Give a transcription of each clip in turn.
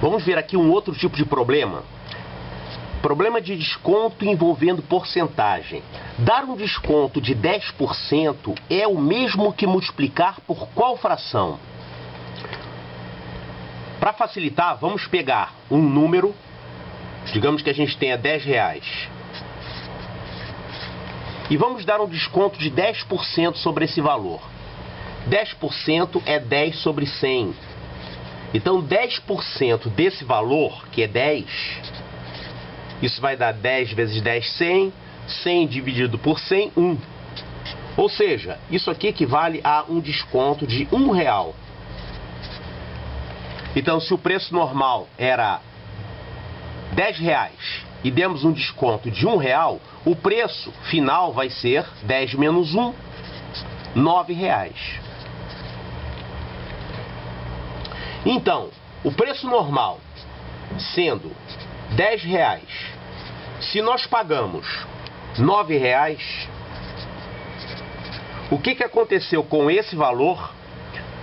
Vamos ver aqui um outro tipo de problema. Problema de desconto envolvendo porcentagem. Dar um desconto de 10% é o mesmo que multiplicar por qual fração? Para facilitar, vamos pegar um número, digamos que a gente tenha R$10, e vamos dar um desconto de 10% sobre esse valor. 10% é 10 sobre 100. Então 10% desse valor, que é 10, isso vai dar 10 vezes 10, 100. 100 dividido por 100, 1. Ou seja, isso aqui equivale a um desconto de R$1. Então, se o preço normal era R$10 e demos um desconto de R$1, o preço final vai ser 10 menos 1, R$9. Então, o preço normal sendo R$10, se nós pagamos R$9, o que aconteceu com esse valor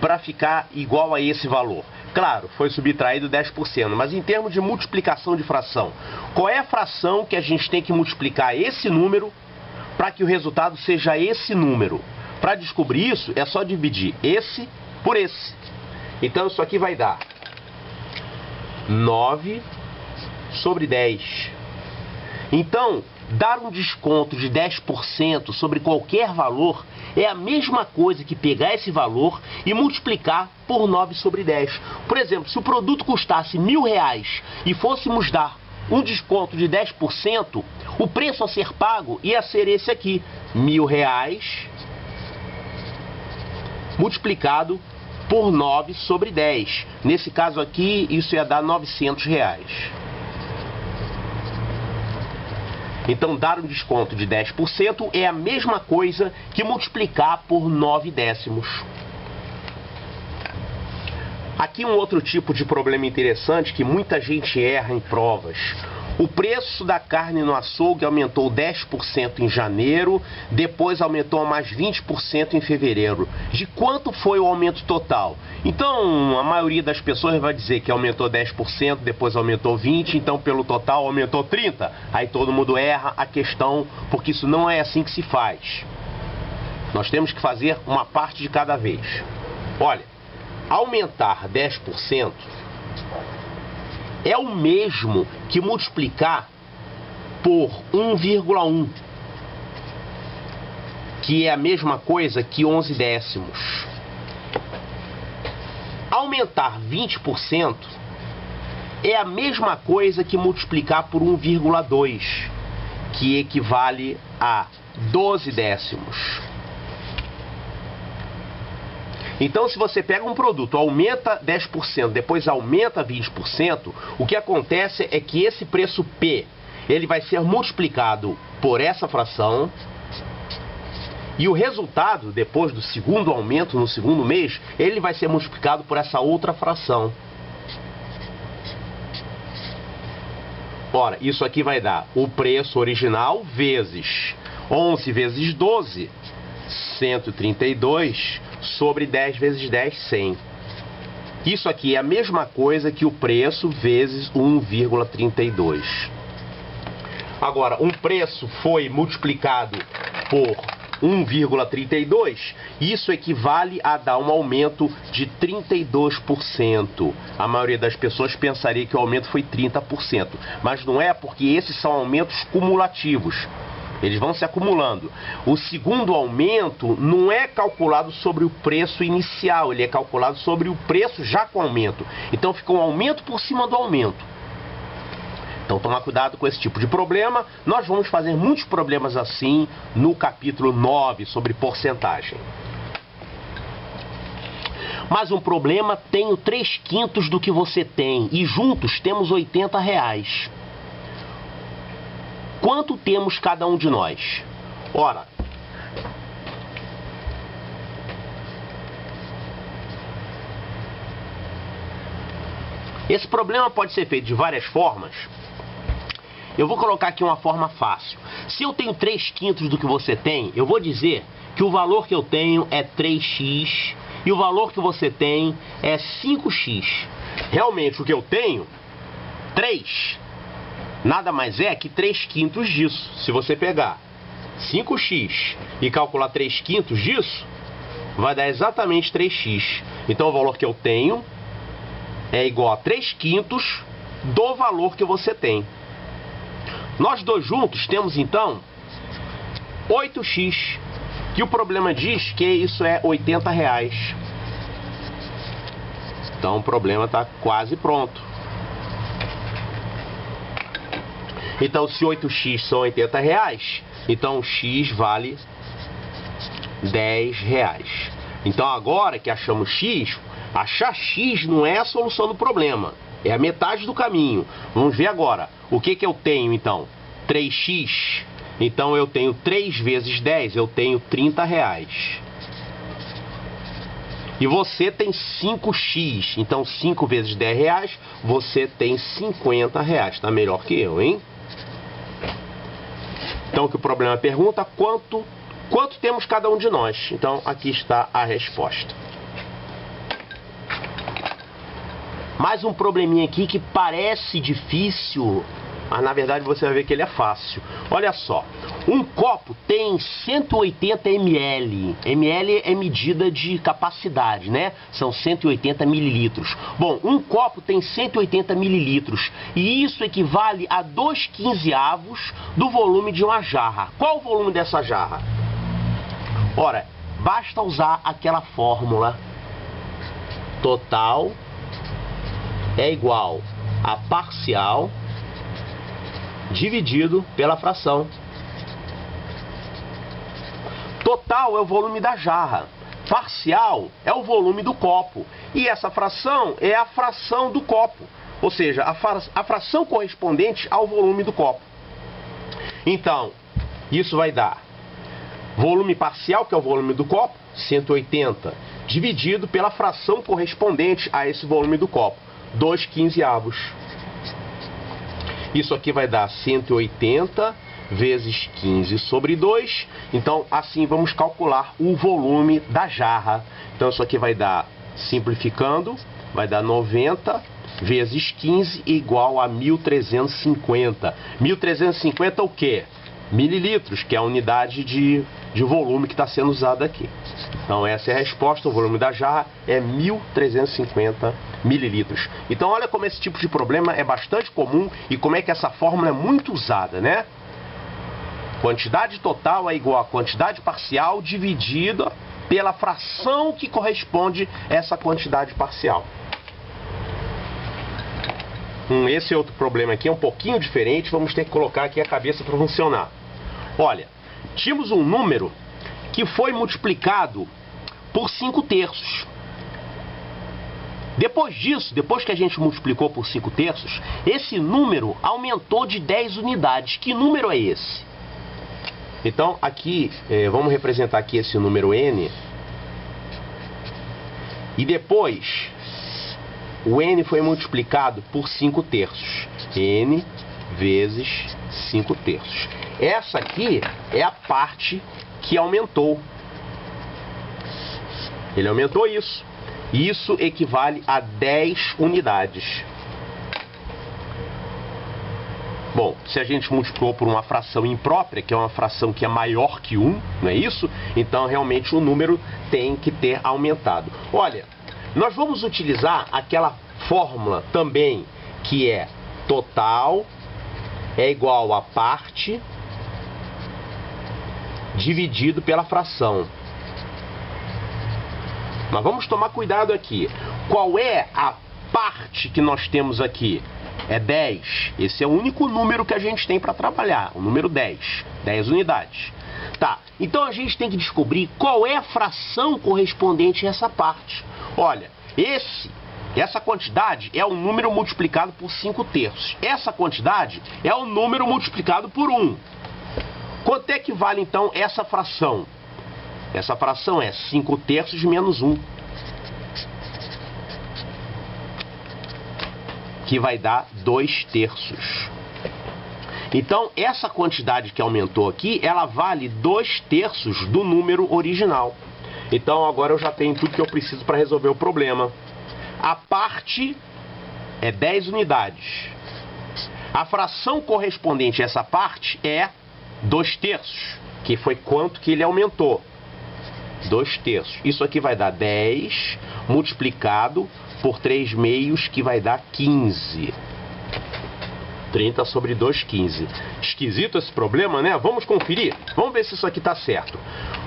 para ficar igual a esse valor? Claro, foi subtraído 10%, mas em termos de multiplicação de fração, qual é a fração que a gente tem que multiplicar esse número para que o resultado seja esse número? Para descobrir isso, é só dividir esse por esse. Então isso aqui vai dar 9 sobre 10. Então, dar um desconto de 10% sobre qualquer valor é a mesma coisa que pegar esse valor e multiplicar por 9 sobre 10. Por exemplo, se o produto custasse R$1.000 e fôssemos dar um desconto de 10%, o preço a ser pago ia ser esse aqui, R$1.000 multiplicado por 9 sobre 10. Nesse caso aqui, isso ia dar R$900. Então, dar um desconto de 10% é a mesma coisa que multiplicar por 9 décimos. Aqui um outro tipo de problema interessante que muita gente erra em provas. O preço da carne no açougue aumentou 10% em janeiro, depois aumentou a mais 20% em fevereiro. De quanto foi o aumento total? Então, a maioria das pessoas vai dizer que aumentou 10%, depois aumentou 20%, então pelo total aumentou 30%. Aí todo mundo erra a questão, porque isso não é assim que se faz. Nós temos que fazer uma parte de cada vez. Olha, aumentar 10% é o mesmo que multiplicar por 1,1, que é a mesma coisa que 11 décimos. Aumentar 20% é a mesma coisa que multiplicar por 1,2, que equivale a 12 décimos. Então, se você pega um produto, aumenta 10%, depois aumenta 20%, o que acontece é que esse preço P, ele vai ser multiplicado por essa fração, e o resultado, depois do segundo aumento, no segundo mês, ele vai ser multiplicado por essa outra fração. Ora, isso aqui vai dar o preço original vezes 11 vezes 12, 132, sobre 10 vezes 10, 100. Isso aqui é a mesma coisa que o preço vezes 1,32. Agora, um preço foi multiplicado por 1,32, isso equivale a dar um aumento de 32%. A maioria das pessoas pensaria que o aumento foi 30%, mas não é, porque esses são aumentos cumulativos. Eles vão se acumulando. O segundo aumento não é calculado sobre o preço inicial, ele é calculado sobre o preço já com aumento. Então fica um aumento por cima do aumento. Então tomar cuidado com esse tipo de problema. Nós vamos fazer muitos problemas assim no capítulo 9 sobre porcentagem. Mas um problema, tenho 3/5 do que você tem e juntos temos R$80. Quanto temos cada um de nós? Ora, esse problema pode ser feito de várias formas. Eu vou colocar aqui uma forma fácil. Se eu tenho 3/5 do que você tem, eu vou dizer que o valor que eu tenho é 3x e o valor que você tem é 5x. Realmente o que eu tenho, 3, nada mais é que 3/5 disso. Se você pegar 5x e calcular 3/5 disso, vai dar exatamente 3x. Então o valor que eu tenho é igual a 3/5 do valor que você tem. Nós dois juntos temos então 8x, que o problema diz que isso é R$80. Então o problema está quase pronto. Então se 8x são R$80, então o x vale R$10. Então agora que achamos x, achar x não é a solução do problema, é a metade do caminho. Vamos ver agora, o que eu tenho então? 3x, então eu tenho 3 vezes 10, eu tenho R$30. E você tem 5x, então 5 vezes R$10, você tem R$50. Está melhor que eu, hein? Então o que o problema pergunta, quanto temos cada um de nós? Então aqui está a resposta. Mais um probleminha aqui que parece difícil, mas na verdade você vai ver que ele é fácil. Olha só, um copo tem 180 ml. ml é medida de capacidade, né? São 180 mililitros. Bom, um copo tem 180 mililitros e isso equivale a 2/15 do volume de uma jarra. Qual o volume dessa jarra? Ora, basta usar aquela fórmula. Total é igual a parcial dividido pela fração. Total é o volume da jarra, parcial é o volume do copo, e essa fração é a fração do copo, ou seja, a fração correspondente ao volume do copo. Então, isso vai dar volume parcial, que é o volume do copo, 180, dividido pela fração correspondente a esse volume do copo, 2/15. Isso aqui vai dar 180 vezes 15 sobre 2. Então, assim, vamos calcular o volume da jarra. Então, isso aqui vai dar, simplificando, vai dar 90 vezes 15 igual a 1.350. 1.350 o quê? Mililitros, que é a unidade de volume que está sendo usada aqui. Então essa é a resposta, o volume da jarra é 1.350 mililitros. Então olha como esse tipo de problema é bastante comum e como é que essa fórmula é muito usada, né? Quantidade total é igual a quantidade parcial dividida pela fração que corresponde a essa quantidade parcial. Esse outro problema aqui é um pouquinho diferente, vamos ter que colocar aqui a cabeça para funcionar. Olha, tínhamos um número que foi multiplicado por 5/3. Depois disso, depois que a gente multiplicou por 5/3, esse número aumentou de 10 unidades. Que número é esse? Então, aqui, vamos representar aqui esse número n. E depois, o n foi multiplicado por 5/3. n vezes 5/3. Essa aqui é a parte que aumentou. Ele aumentou isso. Isso equivale a 10 unidades. Bom, se a gente multiplicou por uma fração imprópria, que é uma fração que é maior que 1, não é isso? Então, realmente, o número tem que ter aumentado. Olha, nós vamos utilizar aquela fórmula também, que é total é igual a parte dividido pela fração. Mas vamos tomar cuidado aqui. Qual é a parte que nós temos aqui? É 10. Esse é o único número que a gente tem para trabalhar, o número 10. 10 unidades. Tá, então a gente tem que descobrir qual é a fração correspondente a essa parte. Olha, essa quantidade é o número multiplicado por 5/3. Essa quantidade é o número multiplicado por 1. Quanto é que vale então essa fração? Essa fração é 5/3 menos 1. Que vai dar 2/3. Então, essa quantidade que aumentou aqui, ela vale 2/3 do número original. Então agora eu já tenho tudo que eu preciso para resolver o problema. A parte é 10 unidades. A fração correspondente a essa parte é 2/3, que foi quanto que ele aumentou. 2/3. Isso aqui vai dar 10 multiplicado por 3/2, que vai dar 15. 30 sobre 2, 15. Esquisito esse problema, né? Vamos conferir? Vamos ver se isso aqui está certo.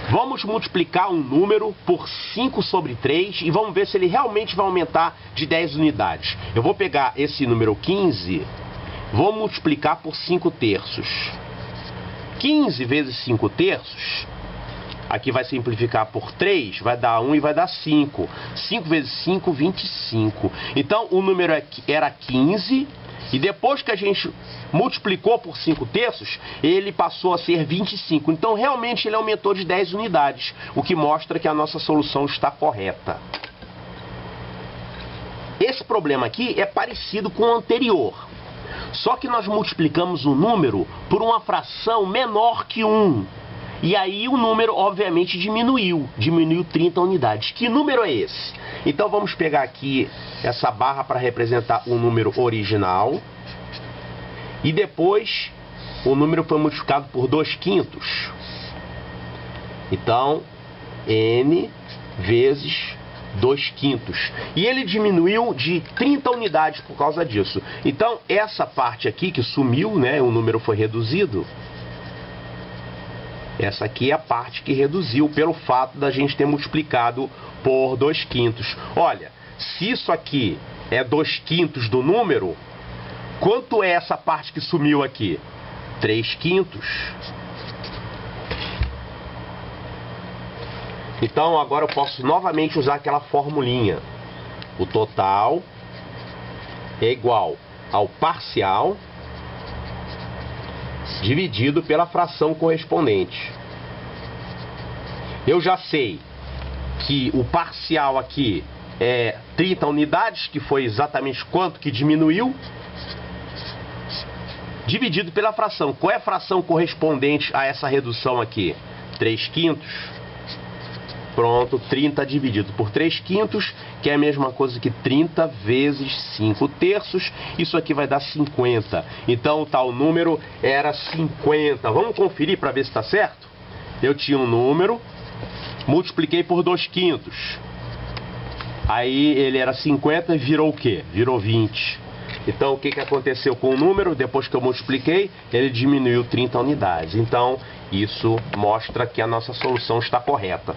Vamos multiplicar um número por 5 sobre 3 e vamos ver se ele realmente vai aumentar de 10 unidades. Eu vou pegar esse número 15, vou multiplicar por 5/3. 15 vezes 5/3, aqui vai simplificar por 3, vai dar 1 e vai dar 5. 5 vezes 5, 25. Então o número era 15, e depois que a gente multiplicou por 5/3, ele passou a ser 25. Então realmente ele aumentou de 10 unidades, o que mostra que a nossa solução está correta. Esse problema aqui é parecido com o anterior, só que nós multiplicamos o número por uma fração menor que 1. E aí o número, obviamente, diminuiu 30 unidades. Que número é esse? Então vamos pegar aqui essa barra para representar o número original. E depois o número foi multiplicado por 2/5. Então, n vezes 2/5. E ele diminuiu de 30 unidades por causa disso. Então, essa parte aqui que sumiu, né, o número foi reduzido. Essa aqui é a parte que reduziu pelo fato da gente ter multiplicado por 2/5. Olha, se isso aqui é 2/5 do número, quanto é essa parte que sumiu aqui? 3/5. Então agora eu posso novamente usar aquela formulinha. O total é igual ao parcial dividido pela fração correspondente. Eu já sei que o parcial aqui é 30 unidades, que foi exatamente quanto que diminuiu, dividido pela fração. Qual é a fração correspondente a essa redução aqui? 3/5. Pronto, 30 dividido por 3/5, que é a mesma coisa que 30 vezes 5/3. Isso aqui vai dar 50. Então o tal número era 50. Vamos conferir para ver se está certo? Eu tinha um número, multipliquei por 2/5. Aí ele era 50 e virou o quê? Virou 20. Então o que aconteceu com o número? Depois que eu multipliquei, ele diminuiu 30 unidades. Então isso mostra que a nossa solução está correta.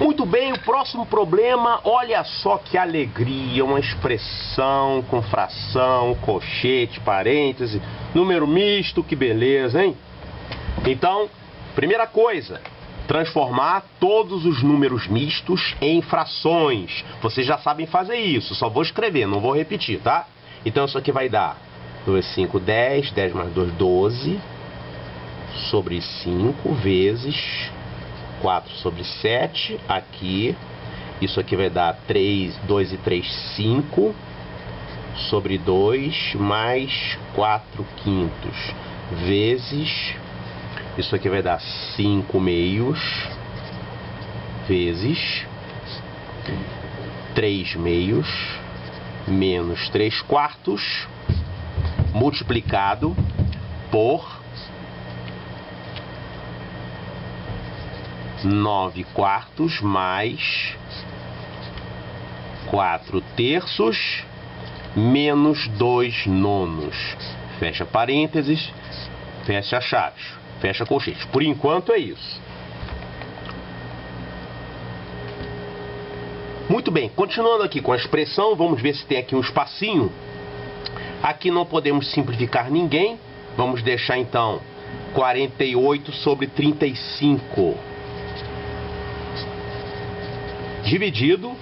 Muito bem, o próximo problema, olha só que alegria, uma expressão com fração, colchete, parêntese, número misto, que beleza, hein? Então, primeira coisa, transformar todos os números mistos em frações. Vocês já sabem fazer isso, só vou escrever, não vou repetir, tá? Então isso aqui vai dar 2, 5, 10, 10 mais 2, 12, sobre 5 vezes 4 sobre 7, aqui, isso aqui vai dar 2 e 3, 5, sobre 2, mais 4/5, vezes, isso aqui vai dar 5/2, vezes, 3/2, menos 3/4, multiplicado por 9/4 mais 4/3 menos 2/9. Fecha parênteses, fecha chaves, fecha colchete. Por enquanto é isso. Muito bem, continuando aqui com a expressão, vamos ver se tem aqui um espacinho. Aqui não podemos simplificar ninguém. Vamos deixar então 48 sobre 35. Dividido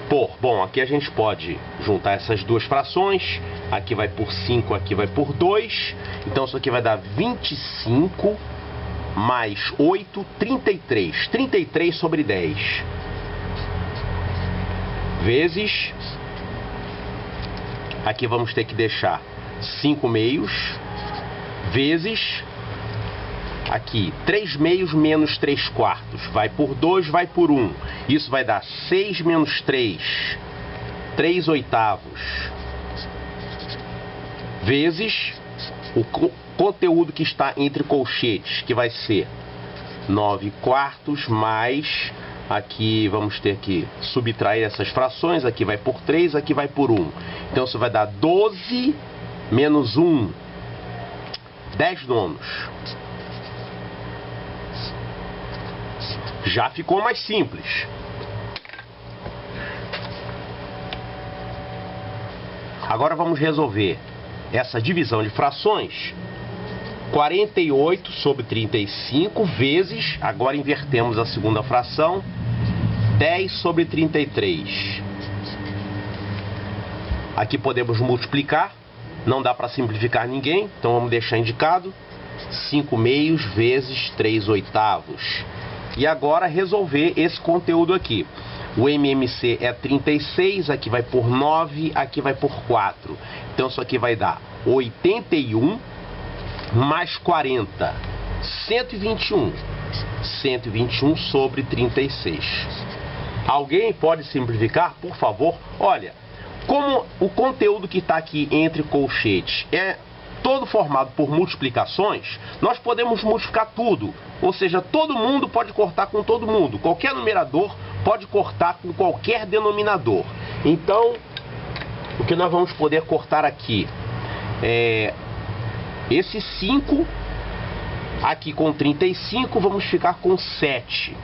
por, bom, aqui a gente pode juntar essas duas frações, aqui vai por 5, aqui vai por 2, então isso aqui vai dar 25 mais 8, 33, 33 sobre 10, vezes, aqui vamos ter que deixar 5/2, vezes aqui, 3 meios menos 3 quartos, vai por 2, vai por 1. Isso vai dar 6 menos 3, 3 oitavos, vezes o conteúdo que está entre colchetes, que vai ser 9 quartos mais, aqui vamos ter que subtrair essas frações, aqui vai por 3, aqui vai por 1. Então isso vai dar 12 menos 1, 10 nonos. Já ficou mais simples. Agora vamos resolver essa divisão de frações. 48 sobre 35 vezes, agora invertemos a segunda fração, 10 sobre 33. Aqui podemos multiplicar, não dá para simplificar ninguém, então vamos deixar indicado. 5 meios vezes 3 oitavos. E agora resolver esse conteúdo aqui. O MMC é 36, aqui vai por 9, aqui vai por 4. Então isso aqui vai dar 81 mais 40, 121. 121 sobre 36. Alguém pode simplificar, por favor? Olha, como o conteúdo que está aqui entre colchetes é todo formado por multiplicações, nós podemos multiplicar tudo. Ou seja, todo mundo pode cortar com todo mundo. Qualquer numerador pode cortar com qualquer denominador. Então, o que nós vamos poder cortar aqui é esse 5, aqui com 35, vamos ficar com 7.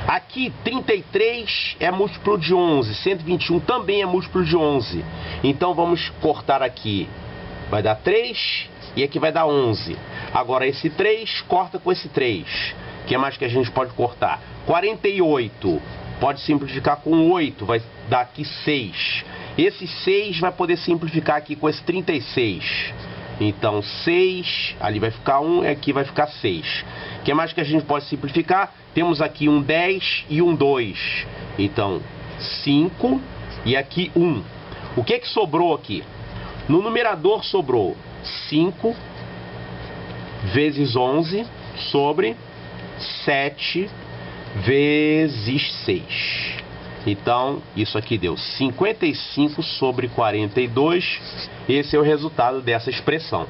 Aqui, 33 é múltiplo de 11, 121 também é múltiplo de 11. Então, vamos cortar aqui, vai dar 3 e aqui vai dar 11. Agora, esse 3 corta com esse 3. O que mais que a gente pode cortar? 48, pode simplificar com 8, vai dar aqui 6. Esse 6 vai poder simplificar aqui com esse 36. Então 6, ali vai ficar 1 e aqui vai ficar 6. O que mais que a gente pode simplificar? Temos aqui um 10 e um 2. Então 5 e aqui 1. O que sobrou aqui? No numerador sobrou 5 vezes 11 sobre 7 vezes 6. Então, isso aqui deu 55 sobre 42. Esse é o resultado dessa expressão.